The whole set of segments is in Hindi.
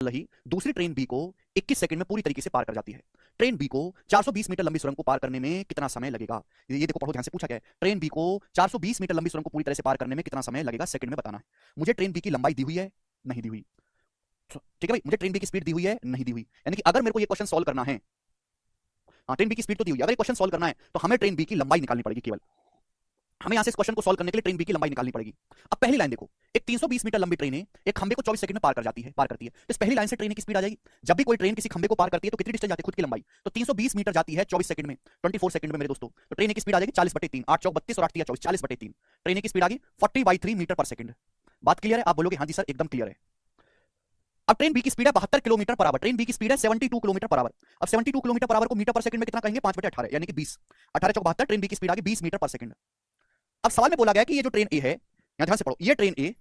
रही दूसरी ट्रेन बी को 21 सेकंड में पूरी तरीके से पार कर जाती है। ट्रेन बी को 420 मीटर लंबी सुरंग को पार करने में कितना समय लगेगा? ये देखो, पढ़ो ध्यान से, पूछा गया है ट्रेन बी को 420 मीटर लंबी सुरंग को पूरी तरह से पार करने में कितना समय लगेगा, सेकंड में बताना है। मुझे ट्रेन बी की लंबाई दी हुई है, नहीं दी हुई। ठीक है भाई, मुझे ट्रेन बी की स्पीड दी हुई है, नहीं दी हुई। यानी कि अगर मेरे को ये क्वेश्चन सॉल्व करना है, हाँ ट्रेन बी की स्पीड तो दी हुई है, अगर ये क्वेश्चन सॉल्व करना है तो हमें ट्रेन बी की लंबाई निकालनी पड़ेगी केवल। हमें यहां से इस क्वेश्चन को सॉल्व करने के लिए ट्रेन बी की लंबाई निकालनी पड़ेगी। अब पहली लाइन देखो, एक 320 मीटर लंबी ट्रेन है, एक खंबे को 24 सेकंड में पार करती है। तो इस पहली लाइन से ट्रेन की स्पीड आ जाएगी। जब भी कोई ट्रेन किसी खंबे को पार करती है तो कितनी डिस्टेंस जाती है, खुद की लंबाई, तो 320 मीटर जाती है 24 सेकंड में, 24 सेकंड में मेरे दोस्तों। तो ट्रेन की स्पीड आ जाएगी 40/3, 8 चौक 32 और 8 24, 40/3। ट्रेन की स्पीड आ गई 40/3 मीटर पर सेकंड। बात क्लियर है? आप बोलोगे हाँ जी सर एकदम क्लियर है। अब ट्रेन बी की स्पीड है 72 kilometre per hour. Train B की स्पीड है 72 किलोमीटर पर आवर। अब 72 किलोमीटर पर आवर को मीटर पर सेकंड में कितना कहेंगे, 5/18, यानी कि 20। 18 चौक 72, ट्रेन बी की स्पीड आ गई 20 मीटर पर सेकंड। अब सवाल में बोला गया कि ये जो ट्रेन ए है, यहां ध्यान से पढ़ो, ये train A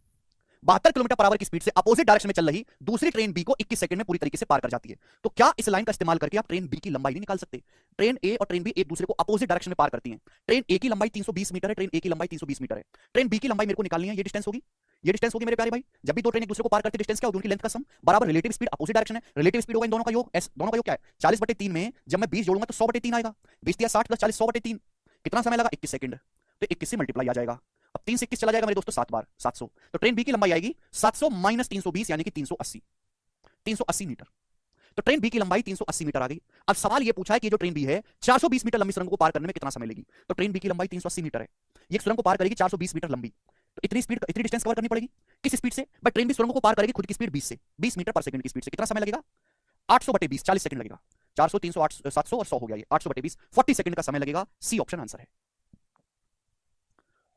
72 kilometre per our की स्पीड से अपोजिट डायरेक्शन में चल रही दूसरी ट्रेन बी को 21 सेकंड में पूरी तरीके से पार कर जाती है। तो क्या इस लाइन का इस्तेमाल करके आप ट्रेन बी की लंबाई नहीं निकाल सकते? ट्रेन ए और ट्रेन बी एक दूसरे को अपोजिट डायरेक्शन में पार करती हैं। ट्रेन ए की लंबाई 320 मीटर है, ट्रेन ए की लंबाई 320 मीटर है। ट्रेन बी की लंबाई मेरे को निकालनी है, ये डिस्टेंस होगी, ये डिस्टेंस होगी मेरे प्यारे भाई। जब भी दो ट्रेन एक दूसरे को पार करते डिस्टेंस क्या होगी, उनकी लेंथ का सम बराबर रिलेटिव स्पीड अपोजिट डायरेक्शन है, रिलेटिव स्पीड होगा इन दोनों का योग, एस दोनों का योग क्या है, 40/3 में जब मैं 20 जोड़ूंगा तो 100/3 आएगा। 20 दिया 60 + 40, 100/3। कितना समय लगा, 21 सेकंड। तो 21 से मल्टीप्लाई आ जाएगा। अब 3 से 21 चला जाएगा मेरे दोस्तों 7 बार, 700। तो ट्रेन बी की लंबाई आएगी 700 - 320 यानी कि 380, 380 मीटर। तो ट्रेन बी की लंबाई 380 मीटर आ गई। अब सवाल ये पूछा है कि जो ट्रेन बी है 420 मीटर लंबी सुरंग को पार करने में कितना समय लेगी। तो ट्रेन बी की लंबाई 380 मीटर है, ये सुरंग को पार करेगी 420 मीटर लंबी। तो इतनी स्पीड, इतनी डिस्टेंस कवर करनी पड़ेगी। किस स्पीड से? बट ट्रेन भी सुरंग को पार करेगी खुद की स्पीड 20 से, 20 मीटर पर सेकंड की स्पीड से। कितना समय लगेगा, 800/20, 40 सेकंड लगेगा। 400, 300, 700 और 100 हो गया, ये 800/20, 40 सेकंड का समय लगेगा। सी ऑप्शन आंसर है।